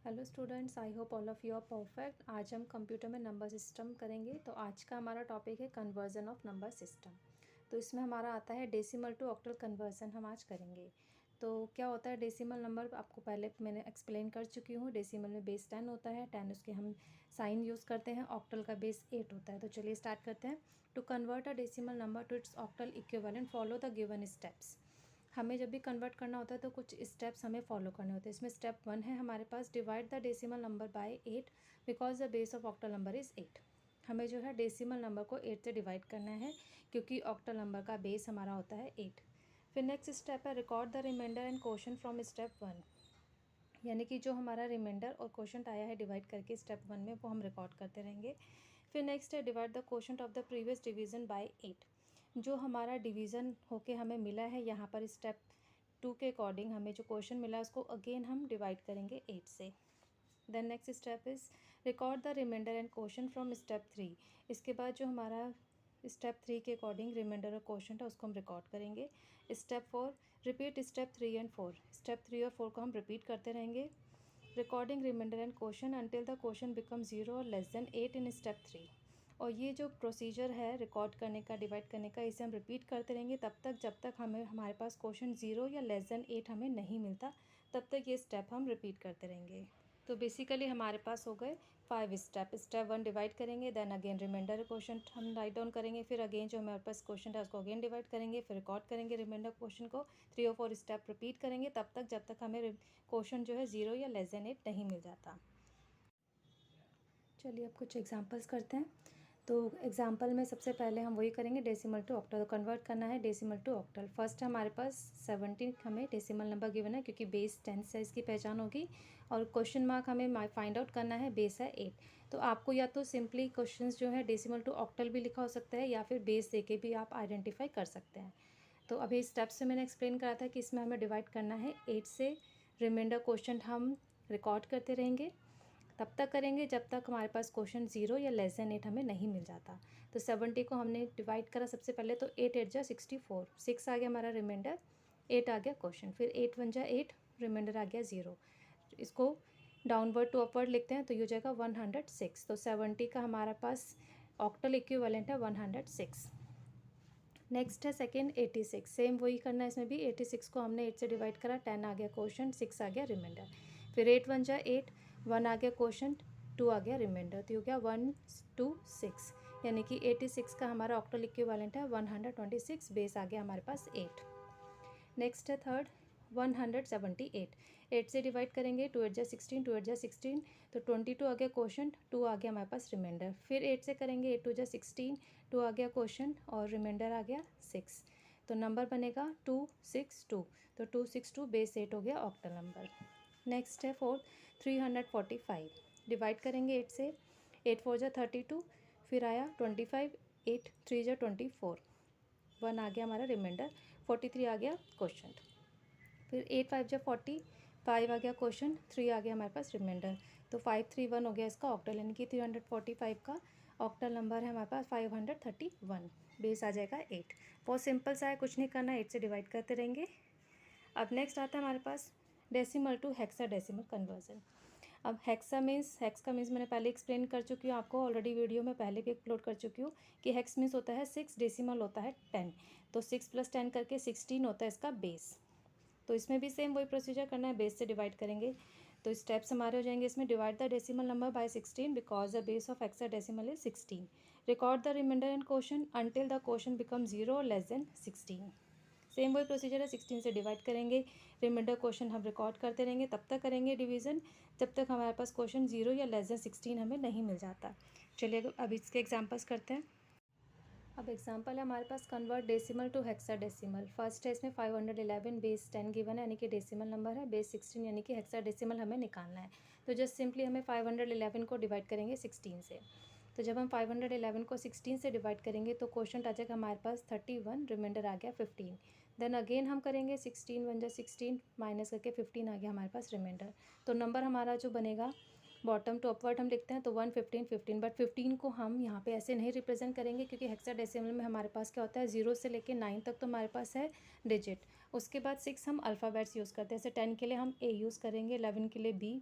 Hello students, I hope all of you are perfect. आज हम computer में number system करेंगे। तो आज का हमारा टॉपिक है कन्वर्जन ऑफ नंबर सिस्टम। तो इसमें हमारा आता है डेसिमल टू ऑक्टल कन्वर्जन हम आज करेंगे। तो क्या होता है डेसिमल नंबर, आपको पहले मैंने एक्सप्लेन कर चुकी हूँ। डेसिमल में बेस 10 होता है, 10 उसके हम साइन यूज़ करते हैं। ऑक्टल का बेस 8 होता है। तो चलिए स्टार्ट करते हैं। To convert a decimal number to its octal equivalent follow the given steps. हमें जब भी कन्वर्ट करना होता है तो कुछ स्टेप्स हमें फॉलो करने होते हैं। इसमें स्टेप 1 है हमारे पास, divide the decimal number by 8 because the base of octal number is 8। हमें जो है डेसिमल नंबर को 8 से डिवाइड करना है क्योंकि ऑक्टल नंबर का बेस हमारा होता है 8। फिर नेक्स्ट स्टेप है record the remainder and quotient from step 1, यानी कि जो हमारा रिमाइंडर और क्वोशंट आया है डिवाइड करके स्टेप 1 में, वो हम रिकॉर्ड करते रहेंगे। फिर नेक्स्ट है divide the quotient of the previous division by 8। जो हमारा डिवीज़न होके हमें मिला है यहाँ पर स्टेप 2 के अकॉर्डिंग, हमें जो क्वेश्चन मिला है उसको अगेन हम डिवाइड करेंगे 8 से। Then next step is record the remainder and quotient from step 3। इसके बाद जो हमारा स्टेप 3 के अकॉर्डिंग रिमाइंडर और क्वोशंट है उसको हम रिकॉर्ड करेंगे। Step 4 repeat step 3 and 4। Step 3 और 4 को हम रिपीट करते रहेंगे। Recording remainder and quotient until the quotient become 0 और लेस देन 8 इन स्टेप 3। और ये जो प्रोसीजर है रिकॉर्ड करने का, डिवाइड करने का, इसे हम रिपीट करते रहेंगे तब तक जब तक हमारे पास क्वोशंट 0 या लेस देन 8 हमें नहीं मिलता, तब तक ये स्टेप हम रिपीट करते रहेंगे। तो बेसिकली हमारे पास हो गए 5 स्टेप। स्टेप 1 डिवाइड करेंगे, देन अगेन रिमाइंडर क्वोशंट हम राइट डाउन करेंगे, फिर अगेन जो हमारे पास क्वोशंट है उसको अगेन डिवाइड करेंगे, फिर रिकॉर्ड करेंगे रिमाइंडर क्वोशंट को। 3 और 4 स्टेप रिपीट करेंगे तब तक जब तक हमें क्वोशंट जो है 0 या लेस देन 8 नहीं मिल जाता। चलिए अब कुछ एग्जांपल्स करते हैं। तो एग्जांपल में सबसे पहले हम वही करेंगे, डेसिमल टू ऑक्टल। तो कन्वर्ट करना है डेसिमल टू ऑक्टल। फर्स्ट हमारे पास 17 हमें डेसिमल नंबर गिवन है क्योंकि बेस 10 से इसकी पहचान होगी, और क्वेश्चन मार्क हमें फाइंड आउट करना है, बेस है 8। तो आपको या तो सिंपली क्वेश्चंस जो है डेसिमल टू ऑक्टल भी लिखा हो सकता है या फिर बेस दे के भी आप आइडेंटिफाई कर सकते हैं। तो अभी स्टेप्स से मैंने एक्सप्लेन करा था कि इसमें हमें डिवाइड करना है 8 से। रिमाइंडर क्वेश्चन हम रिकॉर्ड करते रहेंगे, तब तक करेंगे जब तक हमारे पास क्वेश्चन 0 या लेस देन 8 हमें नहीं मिल जाता। तो 70 को हमने डिवाइड करा सबसे पहले, तो 8 8 जा 64, 6 आ गया हमारा रिमाइंडर, 8 आ गया क्वेश्चन, फिर 8 1 जा 8, रिमाइंडर आ गया 0। इसको डाउनवर्ड टू अपवर्ड लिखते हैं तो ये हो जाएगा 106। तो 70 का हमारा पास ऑक्टल इक्विवेलेंट है 106। नेक्स्ट है सेकेंड 86। सेम वही करना है इसमें भी। 86 को हमने 8 से डिवाइड करा, 10 आ गया क्वोशंट, 6 आ गया रिमाइंडर। फिर 8 1 जा 8, 1 आ गया क्वोशंट, 2 आ गया रिमाइंडर। तो ये हो गया 1 2 6, यानी कि 86 का हमारा ऑक्टल इक्विवेलेंट है 126। बेस आ गया हमारे पास 8। नेक्स्ट है थर्ड 178। 8 से डिवाइड करेंगे, 2 8 जा 16, 2 8 जा 16, तो 22 आ गया क्वोशंट, 2 आ गया हमारे पास रिमाइंडर। फिर 8 से करेंगे, 8 2 जा 16, 2 आ गया क्वोशंट और रिमाइंडर आ गया 6। तो नंबर बनेगा 262। तो 262 बेस 8 हो गया ऑक्टल नंबर। नेक्स्ट है फोर्थ 345। डिवाइड करेंगे 8 से, 8 4 जा 32, फिर आया 25, 8 3 जा 24, 1 आ गया हमारा रिमाइंडर, 43 आ गया क्वोशंट। फिर 8 5 जा 40, 5 आ गया क्वोशंट, 3 आ गया हमारे पास रिमाइंडर। तो 531 हो गया इसका ऑक्टल, यानी कि 345 का ऑक्टल नंबर है हमारे पास 531। बेस आ जाएगा 8। बहुत सिंपल सा है, कुछ नहीं करना, 8 से डिवाइड करते रहेंगे। अब नेक्स्ट आता है हमारे पास डेसिमल टू हेक्साडेसिमल कन्वर्जन। अब हेक्स का मीन्स मैंने पहले एक्सप्लेन कर चुकी हूँ आपको, ऑलरेडी वीडियो में पहले भी अपलोड कर चुकी हूँ कि हेक्स मीन्स होता है 6, डेसिमल होता है 10। तो 6 + 10 करके 16 होता है इसका बेस। तो इसमें भी सेम वही प्रोसीजर करना है, बेस से डिवाइड करेंगे। तो स्टेप्स हमारे हो जाएंगे इसमें, divide the decimal number by 16 because the base of hexadecimal is 16। Record the remainder and quotient until the quotient become 0 और लेस देन 16। सेम वही प्रोसीजर है, 16 से डिवाइड करेंगे, रिमाइंडर क्वोशंट हम रिकॉर्ड करते रहेंगे, तब तक करेंगे डिवीज़न जब तक हमारे पास क्वोशंट 0 या लेस देन 16 हमें नहीं मिल जाता। चलिए अब इसके एग्जांपल्स करते हैं। अब एग्जांपल है हमारे पास convert decimal to hexadecimal. First है इसमें 511, बेस 10 गिवन है यानी कि डेसिमल नंबर है, बेस 16 यानी कि हेक्साडेसिमल हमें निकालना है। तो जस्ट सिंपली हमें 511 को डिवाइड करेंगे 16 से। तो जब हम 511 को 16 से डिवाइड करेंगे तो क्वोशंट आ जाएगा हमारे पास 31, रिमाइंडर आ गया 15। देन अगेन हम करेंगे 16 1 जा 16 माइनस करके 15 आ गया हमारे पास रिमाइंडर। तो नंबर हमारा जो बनेगा बॉटम टू अपवर्ड हम लिखते हैं तो 1 15 15, बट 15 को हम यहाँ पे ऐसे नहीं रिप्रेजेंट करेंगे क्योंकि हेक्साडेसिमल में हमारे पास क्या होता है 0 से लेके 9 तक तो हमारे पास है डिजिट। उसके बाद 6 हम अल्फ़ाबेट्स यूज़ करते हैं, जैसे 10 के लिए हम A यूज़ करेंगे, 11 के लिए B,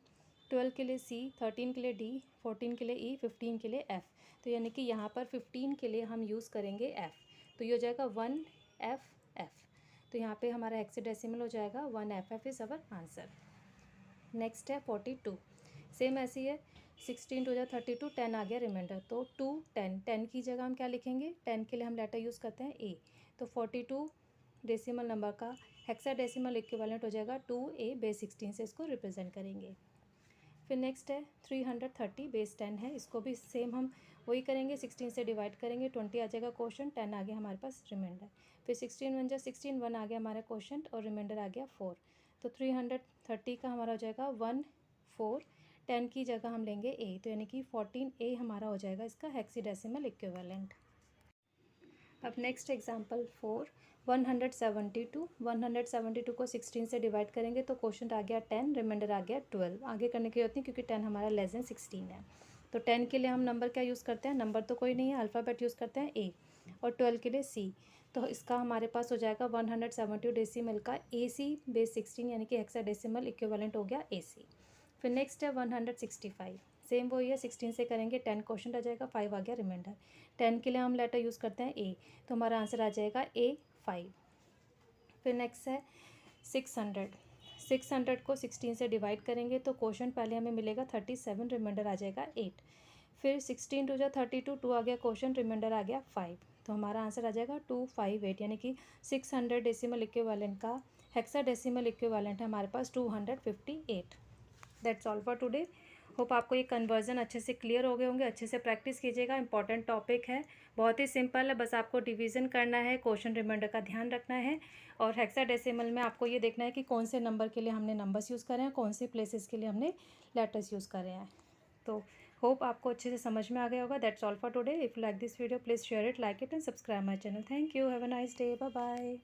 12 के लिए C, 13 के लिए D, 14 के लिए E, 15 के लिए F। तो यानी कि यहाँ पर 15 के लिए हम यूज़ करेंगे F। तो ये हो जाएगा 1FF। तो यहाँ पे हमारा हेक्साडेसिमल हो जाएगा 1FF is our answer. Next है 42। सेम ऐसी है, 16 टू जा 32, 10 आ गया रिमाइंडर। तो 2 10, 10 की जगह हम क्या लिखेंगे, 10 के लिए हम लेटर यूज़ करते हैं A। तो 42 डेसिमल नंबर का हेक्साडेसिमल इक्विवेलेंट हो जाएगा 2A बेस 16 से इसको रिप्रेजेंट करेंगे। फिर नेक्स्ट है 330 बेस 10 है, इसको भी सेम हम वही करेंगे, 16 से डिवाइड करेंगे, 20 आ जाएगा क्वोशंट, 10 आ गया हमारे पास रिमाइंडर। फिर 16 1 जा 16, 1 आ गया हमारा क्वोशंट और रिमाइंडर आ गया 4। तो 330 का हमारा हो जाएगा 1 4, 10 की जगह हम लेंगे A। तो यानी कि 14A हमारा हो जाएगा इसका हेक्साडेसिमल इक्विवेलेंट। अब नेक्स्ट एग्जांपल 4, 172। 172 को 16 से डिवाइड करेंगे तो क्वोशंट आ गया 10, रिमाइंडर आ गया 12। आगे करने की जरूरत नहीं क्योंकि 10 हमारा लेस देन 16 है। तो 10 के लिए हम नंबर क्या यूज़ करते हैं, नंबर तो कोई नहीं है, अल्फ़ाबेट यूज़ करते हैं A। और 12 के लिए C। तो इसका हमारे पास हो जाएगा 172 डेसिमल का AC बेस 16 यानी कि हेक्साडेसिमल इक्विवेलेंट हो गया AC। फिर नेक्स्ट है 165। सेम वही है, 16 से करेंगे, 10 क्वोशंट आ जाएगा, 5 आ गया रिमाइंडर। 10 के लिए हम लेटर यूज़ करते हैं A। तो हमारा आंसर आ जाएगा A5। फिर नेक्स्ट है 600। 600 को 16 से डिवाइड करेंगे तो क्वोशंट पहले हमें मिलेगा 37, रिमाइंडर आ जाएगा 8। फिर 16 टू जा 32, 2 आ गया क्वोशंट, रिमाइंडर आ गया 5। तो हमारा आंसर आ जाएगा 258 यानी कि 600 डेसिमल इक्विवेलेंट का हेक्साडेसिमल इक्विवेलेंट है हमारे पास 258। That's all for today. Hope आपको ये कन्वर्जन अच्छे से क्लियर हो गए होंगे, अच्छे से प्रैक्टिस कीजिएगा। इंपॉर्टेंट टॉपिक है, बहुत ही सिंपल है, बस आपको डिवीज़न करना है, क्वोशंट रिमाइंडर का ध्यान रखना है और हेक्साडेसिमल में आपको ये देखना है कि कौन से नंबर के लिए हमने नंबर्स यूज़ करे हैं, कौन से प्लेसेस के लिए हमने लेटर्स यूज़ करे हैं। तो होप आपको अच्छे से समझ में आ गया होगा। That's all for today. If you like this video please share it, like it and subscribe my channel. Thank you, have a nice day, bye bye.